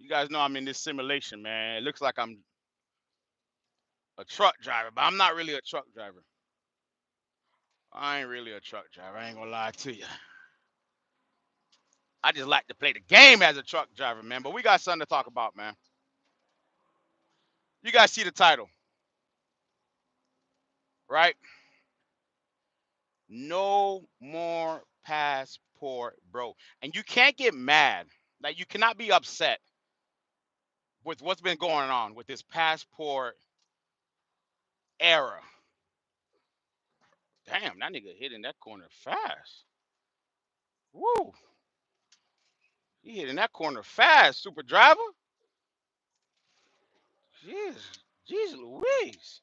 You guys know I'm in this simulation, man. It looks like I'm a truck driver, but I'm not really a truck driver. I ain't really a truck driver. I ain't gonna lie to you. I just like to play the game as a truck driver, man. But we got something to talk about, man. You guys see the title, right? No more passport, bro. And you can't get mad. Like you cannot be upset with what's been going on with this passport era. Damn, that nigga hit in that corner fast. Woo. He hit in that corner fast, super driver. Jeez. Jeez Louise.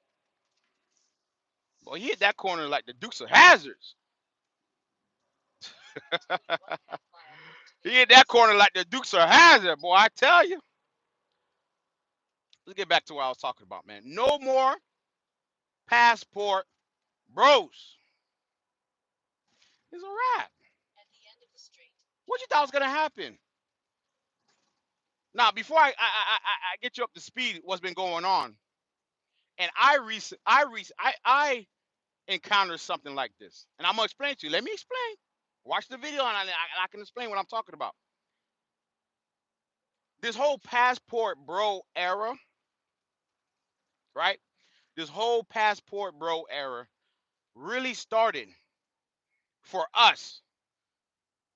Boy, he hit that corner like the Dukes of Hazards. He hit that corner like the Dukes of Hazard, boy. I tell you. Let's get back to what I was talking about, man. No more passport bros. It's a wrap. What you thought was gonna happen? Now, before I get you up to speed, what's been going on, and I encountered something like this, and I'm gonna explain to you. Let me explain. Watch the video, and I can explain what I'm talking about. This whole passport bro era, right? This whole passport bro era really started for us,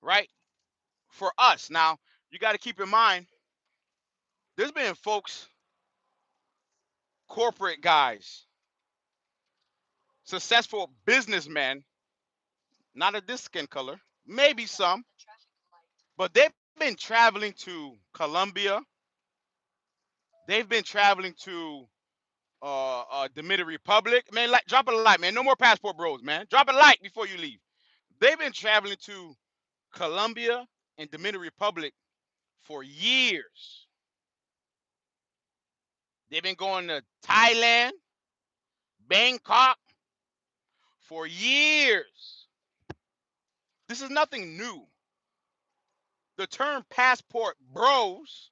right? For us. Now, you got to keep in mind, there's been folks, corporate guys, successful businessmen, not of this skin color, maybe some, but they've been traveling to Colombia. They've been traveling to Dominican Republic. Man, like drop a like, man. No more passport bros, man. Drop a like before you leave. They've been traveling to Colombia and Dominican Republic for years. They've been going to Thailand, Bangkok for years. This is nothing new. The term passport bros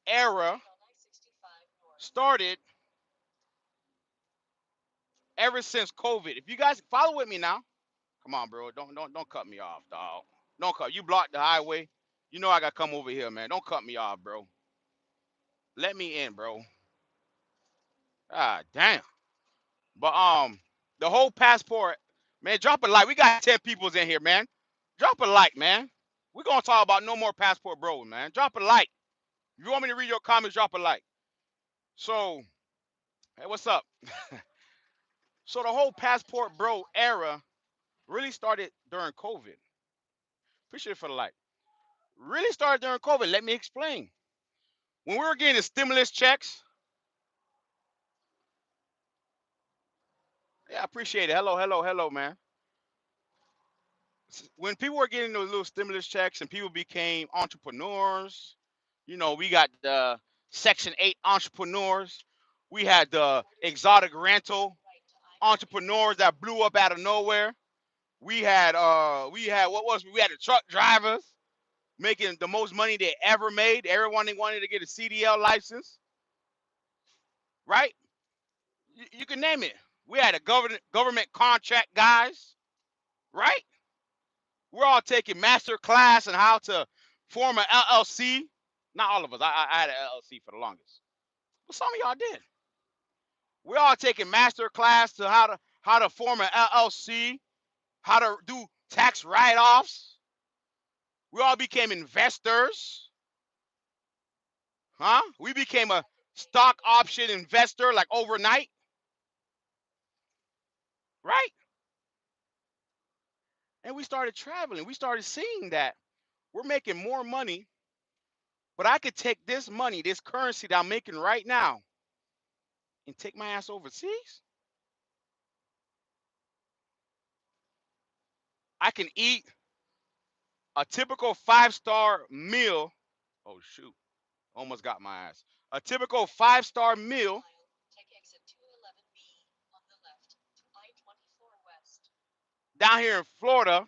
era started ever since COVID. If you guys follow with me now, come on, bro. Don't cut me off, dog. Don't cut. You blocked the highway. You know I gotta come over here, man. Don't cut me off, bro. Let me in, bro. Ah, damn. But the whole passport, man. Drop a like. We got 10 peoples in here, man. Drop a like, man. We're gonna talk about no more passport, bro, man. Drop a like. If you want me to read your comments, drop a like. So, hey, what's up? So the whole passport, bro, era really started during COVID. Appreciate it for the like. Really started during COVID. Let me explain. When we were getting the stimulus checks, yeah, I appreciate it. Hello, hello, hello, man. When people were getting those little stimulus checks and people became entrepreneurs, we got the Section 8 entrepreneurs. We had the exotic rental entrepreneurs that blew up out of nowhere. We had what was we had the truck drivers making the most money they ever made. Everyone they wanted to get a CDL license, right? You can name it. We had a government contract guys, right? We're all taking master class on how to form an LLC. Not all of us. I had an LLC for the longest, but some of y'all did. We're all taking master class to how to form an LLC, how to do tax write-offs. We all became investors, huh? We became a stock option investor like overnight, right? And we started traveling. We started seeing that we're making more money, but I could take this money, this currency that I'm making right now, and take my ass overseas. I can eat a typical 5-star meal. Oh shoot, almost got my ass. A typical 5-star meal down here in Florida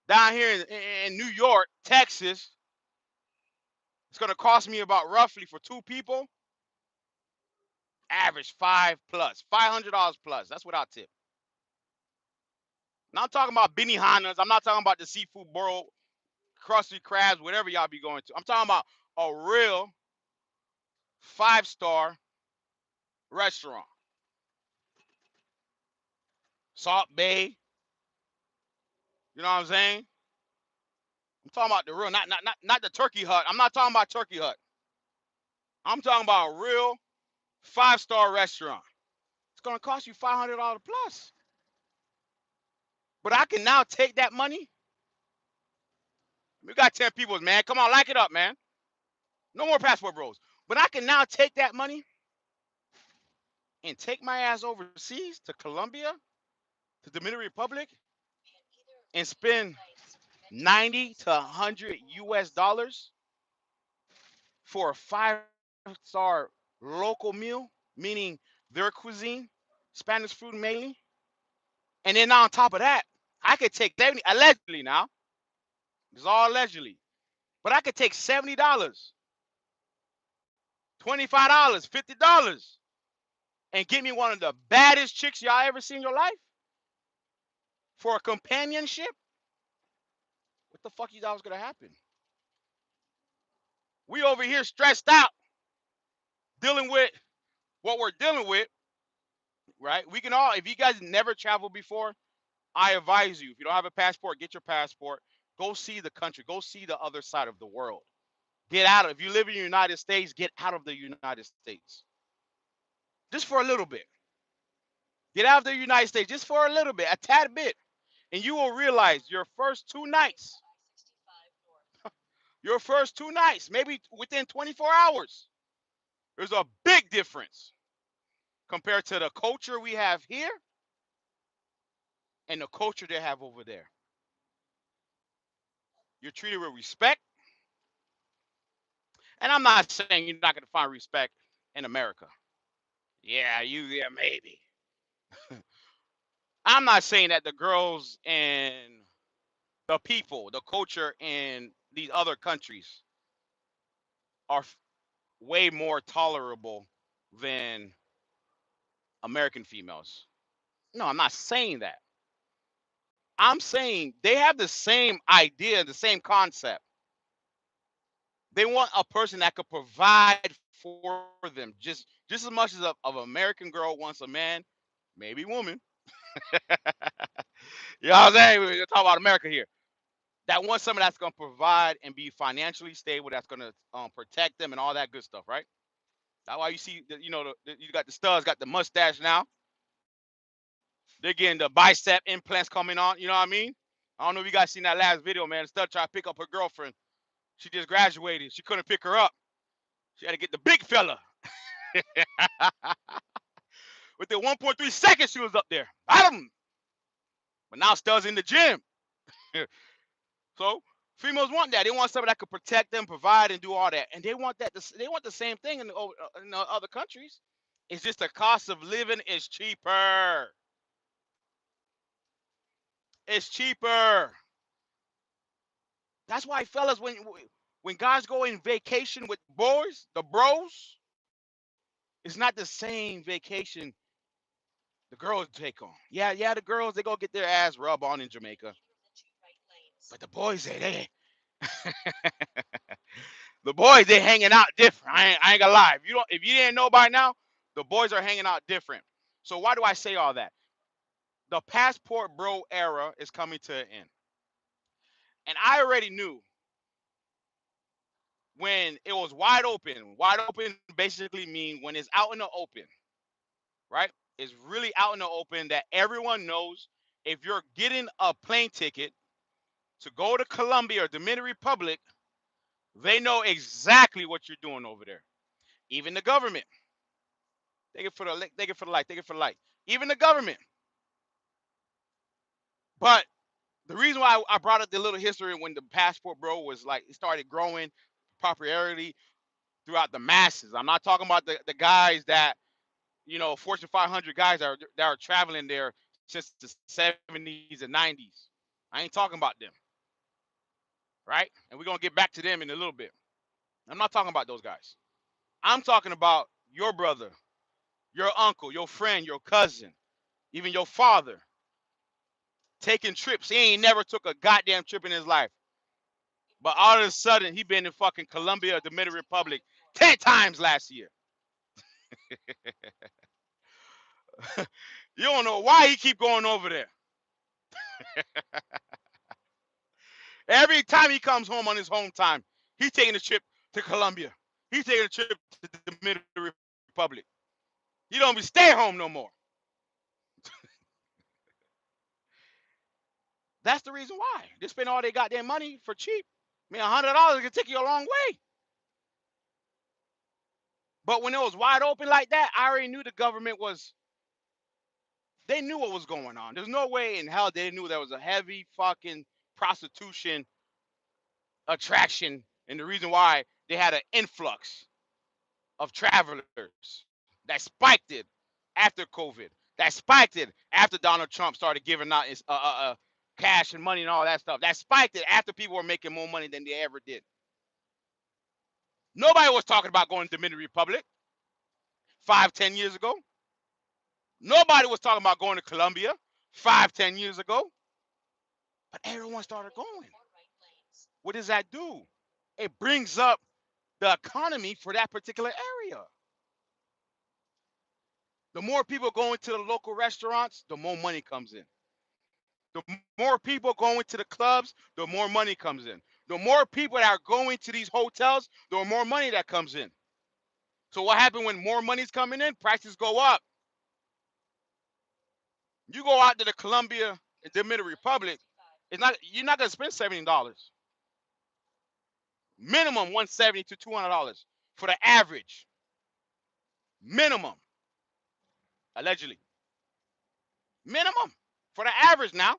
Down here in New York, Texas, it's gonna cost me about roughly for two people, average $500 plus. That's without tip. Now I'm talking about Benihanas. I'm not talking about the seafood boil, crusty crabs, whatever y'all be going to. I'm talking about a real 5-star restaurant. Salt Bay. You know what I'm saying? I'm talking about the real, not the Turkey Hut. I'm not talking about Turkey Hut. I'm talking about a real 5-star restaurant. It's gonna cost you $500 plus. But I can now take that money. We got 10 people, man. Come on, like it up, man. No more passport bros. But I can now take that money and take my ass overseas to Colombia, to Dominican Republic, and spend 90 to 100 US dollars for a 5-star local meal, meaning their cuisine, Spanish food mainly. And then on top of that, I could take 70, allegedly now, it's all allegedly, but I could take $70, $25, $50 and get me one of the baddest chicks y'all ever seen in your life for a companionship. What the fuck you thought was gonna happen? We over here stressed out dealing with what we're dealing with, right? We can all, if you guys never traveled before, I advise you, if you don't have a passport, get your passport. Go see the country. Go see the other side of the world. Get out of, if you live in the United States, get out of the United States. Just for a little bit. Get out of the United States just for a little bit, a tad bit. And you will realize your first 2 nights, maybe within 24 hours, there's a big difference compared to the culture we have here and the culture they have over there. You're treated with respect. And I'm not saying you're not going to find respect in America. Yeah, maybe. I'm not saying that the girls and the people, the culture in these other countries are way more tolerable than American females. No, I'm not saying that. I'm saying they have the same idea, the same concept. They want a person that could provide for them just as much as an American girl wants a man, maybe woman. You know what I'm saying? We're talking about America here. That wants someone that's gonna provide and be financially stable, that's gonna protect them and all that good stuff, right? That's why you see, you got the studs, got the mustache now. They're getting the bicep implants coming on. You know what I mean? I don't know if you guys seen that last video, man. The stud tried to pick up her girlfriend. She just graduated. She couldn't pick her up. She had to get the big fella. Within 1.3 seconds, she was up there. Bottom. But now Stud's in the gym. So females want that. They want somebody that could protect them, provide, and do all that. And they want that. They want the same thing in the other countries. It's just the cost of living is cheaper. It's cheaper. That's why, fellas, when guys go in vacation with boys, the bros, it's not the same vacation the girls take on. Yeah, the girls, they go get their ass rubbed on in Jamaica. But the boys, they the boys, they hanging out different. I ain't gonna lie. If you didn't know by now, the boys are hanging out different. So why do I say all that? The passport bro era is coming to an end. And I already knew when it was wide open. Wide open basically mean when it's out in the open, right? It's really out in the open that everyone knows if you're getting a plane ticket to go to Colombia or Dominican Republic, they know exactly what you're doing over there. Even the government. Take it for the light. Even the government. But the reason why I brought up the little history when the passport bro was like, it started growing popularity throughout the masses. I'm not talking about the guys that, Fortune 500 guys that are traveling there since the 70s and 90s. I ain't talking about them. right? And we're gonna get back to them in a little bit. I'm not talking about those guys. I'm talking about your brother, your uncle, your friend, your cousin, even your father taking trips. He ain't never took a goddamn trip in his life. But all of a sudden, he been in fucking Colombia, Dominican Republic, 10 times last year. You don't know why he keep going over there. Every time he comes home on his home time, he's taking a trip to Colombia. He's taking a trip to the Dominican Republic. He don't be stay home no more. That's the reason why. They spend all their goddamn money for cheap. I mean, $100 can take you a long way. But when it was wide open like that, I already knew the government was. They knew what was going on. There's no way in hell they knew there was a heavy fucking prostitution attraction, and the reason why they had an influx of travelers that spiked it after COVID, that spiked it after Donald Trump started giving out his cash and money and all that stuff. That spiked it after people were making more money than they ever did. Nobody was talking about going to Dominican Republic 5, 10 years ago. Nobody was talking about going to Colombia 5, 10 years ago. But everyone started going. What does that do? It brings up the economy for that particular area. The more people go into the local restaurants, the more money comes in. The more people go into the clubs, the more money comes in. The more people that are going to these hotels, the more money that comes in. So what happens when more money's coming in? Prices go up. You go out to the Colombia and Dominican Republic, you're not gonna spend $70. Minimum $170 to $200 for the average. Minimum, allegedly. Minimum for the average now.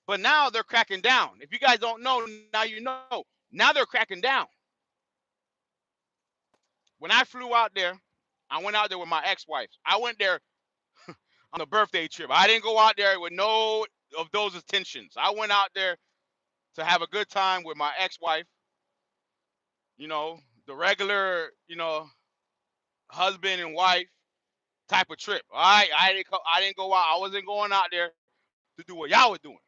But now they're cracking down. If you guys don't know, now you know. Now they're cracking down. When I flew out there, I went out there with my ex-wife. I went there on a birthday trip. I didn't go out there with no of those intentions. I went out there to have a good time with my ex-wife. You know, the regular, husband and wife type of trip. All right, I didn't go out. I wasn't going out there to do what y'all were doing.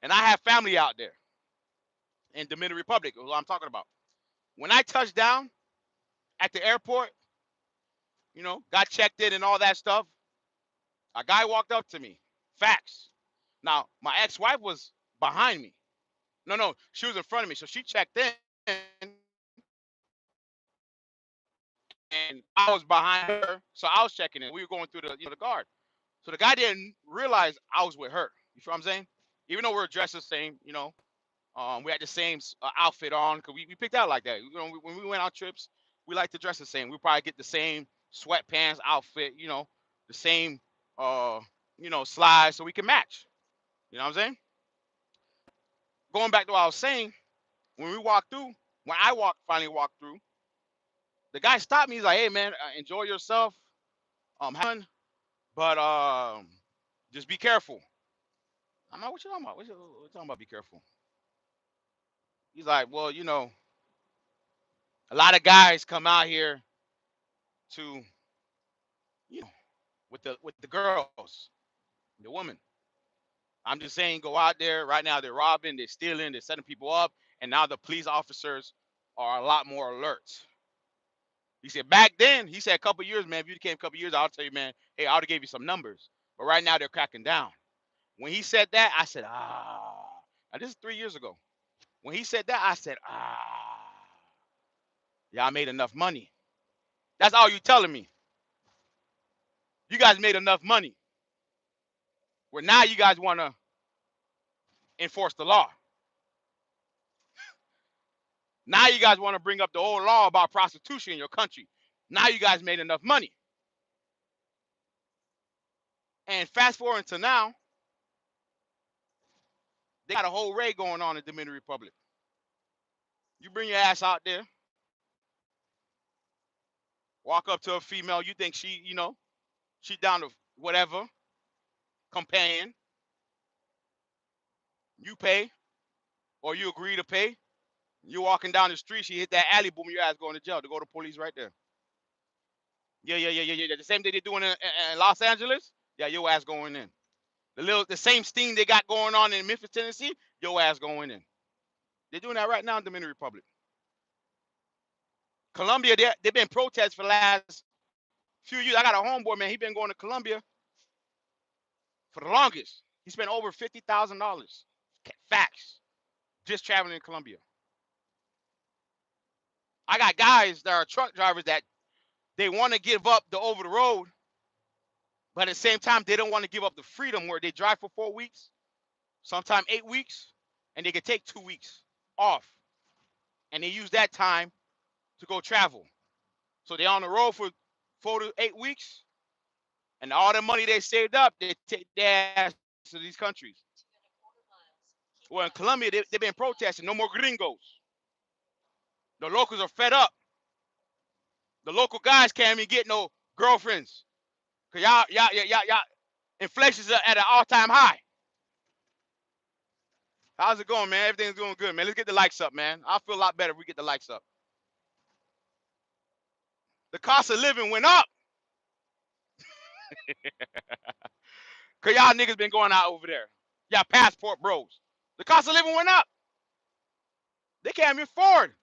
And I have family out there in Dominican Republic. What I'm talking about. When I touched down at the airport, got checked in and all that stuff, a guy walked up to me. Facts. Now, my ex-wife was behind me. No, she was in front of me. So she checked in and I was behind her. So I was checking in. We were going through the guard. So the guy didn't realize I was with her. You feel what I'm saying? Even though we we're dressed the same, we had the same outfit on because we picked out like that. When we went on trips, we like to dress the same. We probably get the same sweatpants outfit, the same, slides so we can match. You know what I'm saying? Going back to what I was saying, when we walked through, when I finally walked through, the guy stopped me. He's like, "Hey man, enjoy yourself, have fun, but just be careful." I'm like, "What you talking about? What you talking about? Be careful?" He's like, "Well, a lot of guys come out here to, you know, with the girls, the women. I'm just saying, go out there right now. They're robbing, they're stealing, they're setting people up, and now the police officers are a lot more alert." He said back then, he said a couple years, man. If you came a couple years, I'll tell you, man. Hey, I would have gave you some numbers, but right now they're cracking down. When he said that, I said, ah. Now this is 3 years ago. When he said that, I said, ah, y'all made enough money. That's all you telling me. You guys made enough money. Where now you guys want to enforce the law. Now you guys want to bring up the old law about prostitution in your country. Now you guys made enough money. And fast forward to now, they got a whole raid going on in the Dominican Republic. You bring your ass out there, walk up to a female, you think she down to whatever, companion. You pay, or you agree to pay. You walking down the street, she hit that alley, boom, your ass going to jail. To go to police right there. Yeah. The same thing they doing in Los Angeles. Yeah, your ass going in. The same sting they got going on in Memphis, Tennessee. Your ass going in. They're doing that right now in Dominican Republic. Colombia, they've been protests for the last few years. I got a homeboy, man. He been going to Colombia for the longest. He spent over $50,000. Facts. Just traveling in Colombia. I got guys that are truck drivers that they want to give up the over the road, but at the same time, they don't want to give up the freedom where they drive for 4 weeks, sometimes 8 weeks, and they can take 2 weeks off. And they use that time to go travel. So they're on the road for 4 to 8 weeks, and all the money they saved up, they take their ass to these countries. Well, in Colombia, they've been protesting, no more gringos. The locals are fed up. The local guys can't even get no girlfriends. Cause y'all, inflation's at an all-time high. How's it going, man? Everything's going good, man. Let's get the likes up, man. I feel a lot better if we get the likes up. The cost of living went up. Cause y'all niggas been going out over there. Y'all passport bros. The cost of living went up. They can't even afford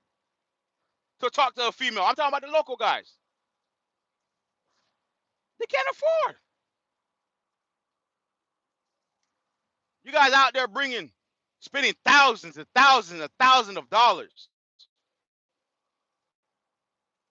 to talk to a female. I'm talking about the local guys. They can't afford. You guys out there spending thousands and thousands and thousands of dollars